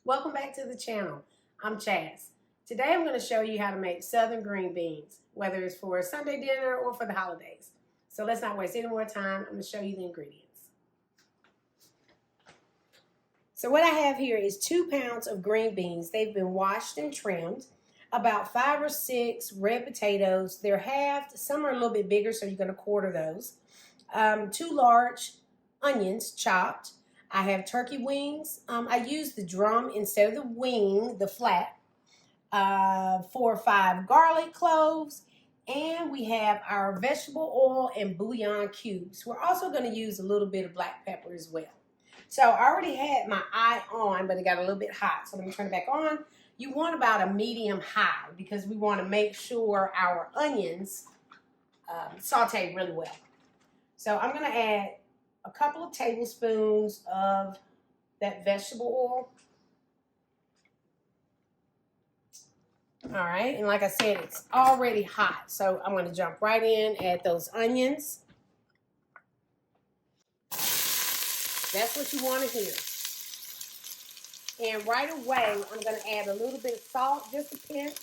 Welcome back to the channel. I'm Chaz. Today I'm going to show you how to make southern green beans, whether it's for a Sunday dinner or for the holidays. So let's not waste any more time. I'm going to show you the ingredients. So what I have here is 2 pounds of green beans. They've been washed and trimmed. About 5 or 6 red potatoes. They're halved. Some are a little bit bigger, so you're going to quarter those. 2 large onions chopped. I have turkey wings. I use the drum instead of the wing, the flat. 4 or 5 garlic cloves. And we have our vegetable oil and bouillon cubes. We're also going to use a little bit of black pepper as well. So I already had my eye on, but it got a little bit hot. So let me turn it back on. You want about a medium high because we want to make sure our onions saute really well. So I'm going to add a couple of tablespoons of that vegetable oil. All right, and like I said, it's already hot. So I'm going to jump right in, add those onions. That's what you want to hear. And right away, I'm going to add a little bit of salt, just a pinch.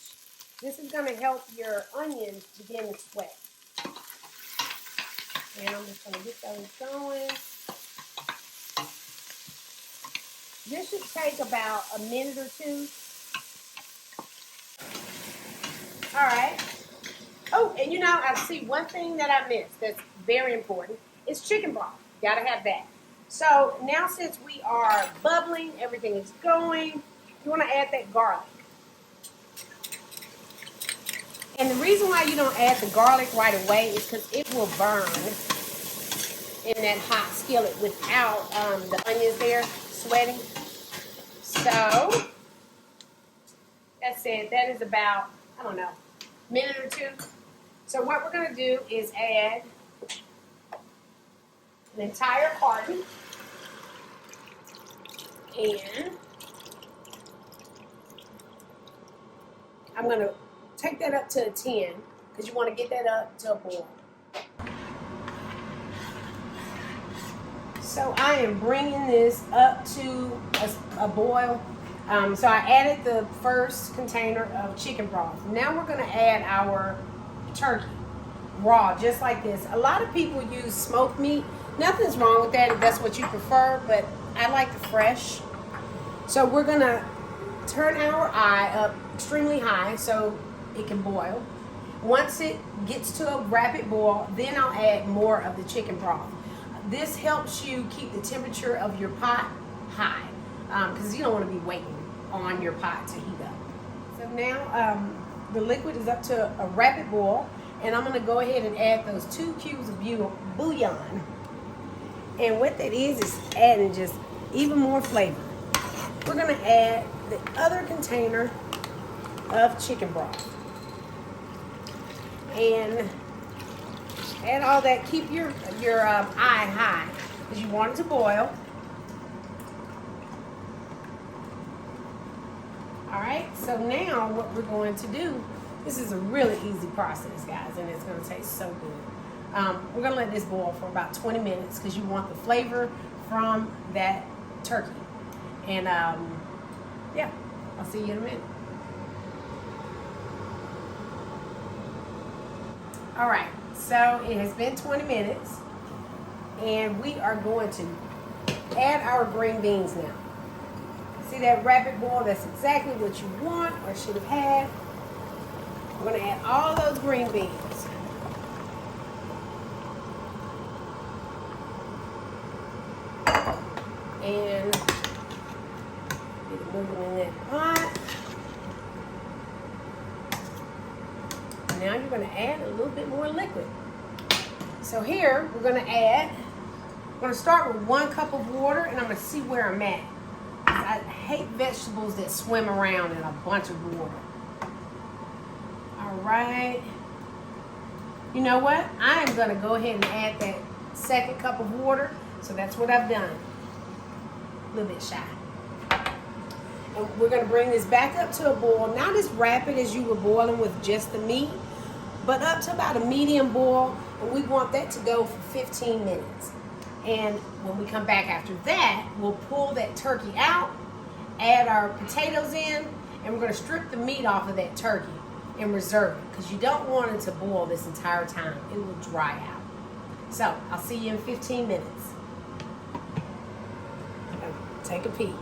This is going to help your onions begin to sweat. And I'm just going to get those going. This should take about a minute or two. All right. Oh, and you know, I see one thing that I missed that's very important. It's chicken broth. Got to have that. So now since we are bubbling, everything is going, you want to add that garlic. And the reason why you don't add the garlic right away is because it will burn in that hot skillet without the onions there sweating. So that's it. That is about, I don't know, a minute or two. So what we're going to do is add an entire carton. And I'm going to take that up to a 10 because you want to get that up to a boil. So I am bringing this up to a boil. So I added the first container of chicken broth. Now we're going to add our turkey raw, just like this. A lot of people use smoked meat. Nothing's wrong with that if that's what you prefer, but I like the fresh. So we're going to turn our eye up extremely high so it can boil. Once it gets to a rapid boil, then I'll add more of the chicken broth. This helps you keep the temperature of your pot high because you don't want to be waiting on your pot to heat up. So now the liquid is up to a rapid boil, and I'm going to go ahead and add those 2 cubes of bouillon. And what that is adding just even more flavor. We're going to add the other container of chicken broth. And add all that. Keep your eye high because you want it to boil. All right, so now what we're going to do, this is a really easy process, guys, and it's going to taste so good. We're going to let this boil for about 20 minutes because you want the flavor from that turkey. And yeah, I'll see you in a minute. All right, so it has been 20 minutes, and we are going to add our green beans now. See that rapid boil? That's exactly what you want or should have had. We're going to add all those green beans. And get it moving in that pot. Now you're going to add a little bit more liquid. So here we're going to start with 1 cup of water, and I'm going to see where I'm at. I hate vegetables that swim around in a bunch of water. All right. You know what? I am going to go ahead and add that 2nd cup of water. So that's what I've done. A little bit shy. And we're going to bring this back up to a boil. Not as rapid as you were boiling with just the meat, but up to about a medium boil. And we want that to go for 15 minutes. And when we come back after that, we'll pull that turkey out add our potatoes in, and we're gonna strip the meat off of that turkey and reserve it, because you don't want it to boil this entire time. It will dry out. So I'll see you in 15 minutes. Take a peek.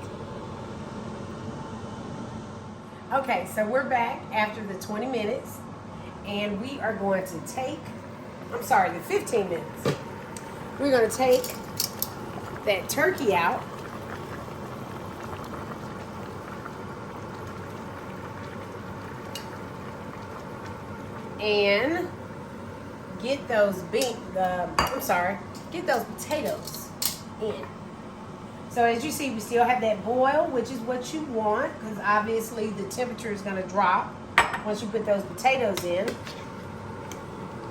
Okay, so we're back after the 20 minutes, and we are going to take, the 15 minutes. We're going to take that turkey out. And get those get those potatoes in. So as you see, we still have that boil, which is what you want, because obviously the temperature is going to drop once you put those potatoes in.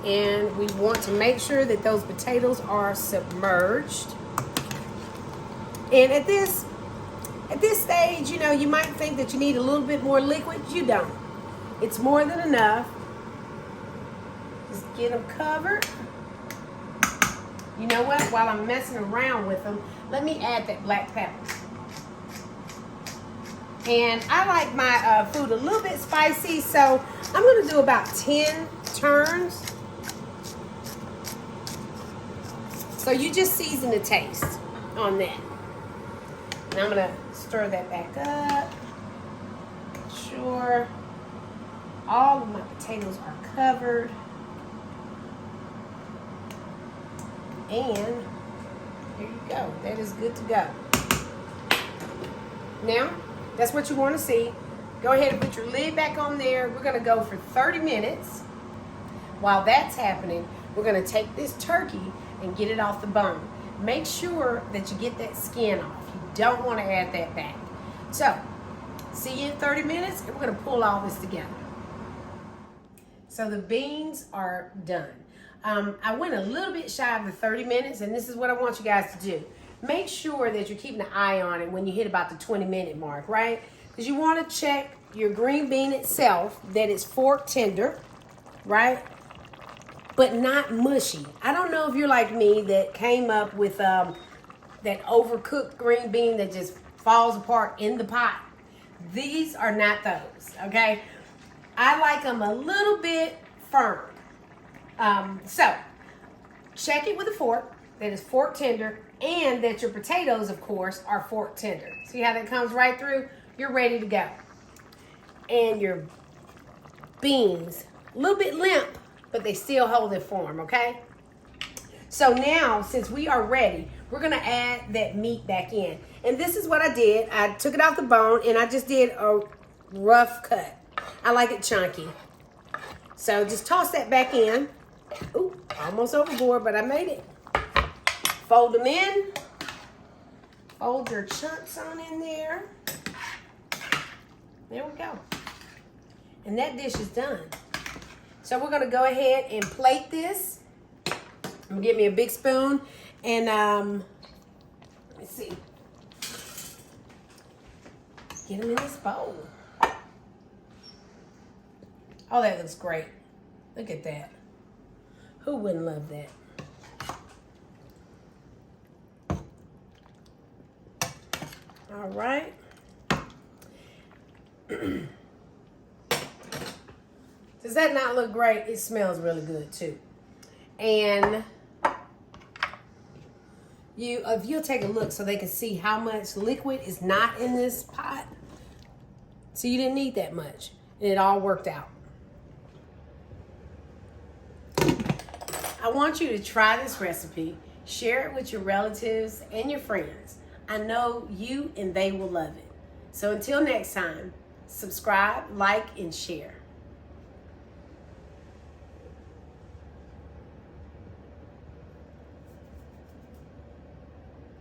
And we want to make sure that those potatoes are submerged. And at this stage, you know, you might think that you need a little bit more liquid. You don't. It's more than enough. Just get them covered. You know what? While I'm messing around with them, let me add that black pepper. And I like my food a little bit spicy, so I'm going to do about 10 turns. So you just season the taste on that. And I'm going to stir that back up. Make sure all of my potatoes are covered. And here you go. That is good to go. Now, that's what you want to see. Go ahead and put your lid back on there. We're going to go for 30 minutes. While that's happening, we're going to take this turkey and get it off the bone. Make sure that you get that skin off. You don't want to add that back. So, see you in 30 minutes, and we're going to pull all this together. So the beans are done. I went a little bit shy of the 30 minutes, and this is what I want you guys to do. Make sure that you're keeping an eye on it when you hit about the 20-minute mark, right? Because you want to check your green bean itself, that it's fork tender, right? But not mushy. I don't know if you're like me that came up with that overcooked green bean that just falls apart in the pot. These are not those, okay? I like them a little bit firm. So, check it with a fork that is fork tender, and that your potatoes, of course, are fork tender. See how that comes right through? You're ready to go. And your beans, a little bit limp, but they still hold their form, okay? So now, since we are ready, we're gonna add that meat back in. And this is what I did. I took it off the bone, and I just did a rough cut. I like it chunky. So just toss that back in. Ooh, almost overboard, but I made it. Fold them in. Fold your chunks on in there. There we go. And that dish is done. So we're gonna go ahead and plate this. I'm gonna get me a big spoon, and let me see. Get them in this bowl. Oh, that looks great. Look at that. Who wouldn't love that? All right. Does that not look great? It smells really good too. And if you'll take a look so they can see how much liquid is not in this pot. So you didn't need that much, and it all worked out. I want you to try this recipe, share it with your relatives and your friends. I know you and they will love it. So until next time, subscribe, like, and share.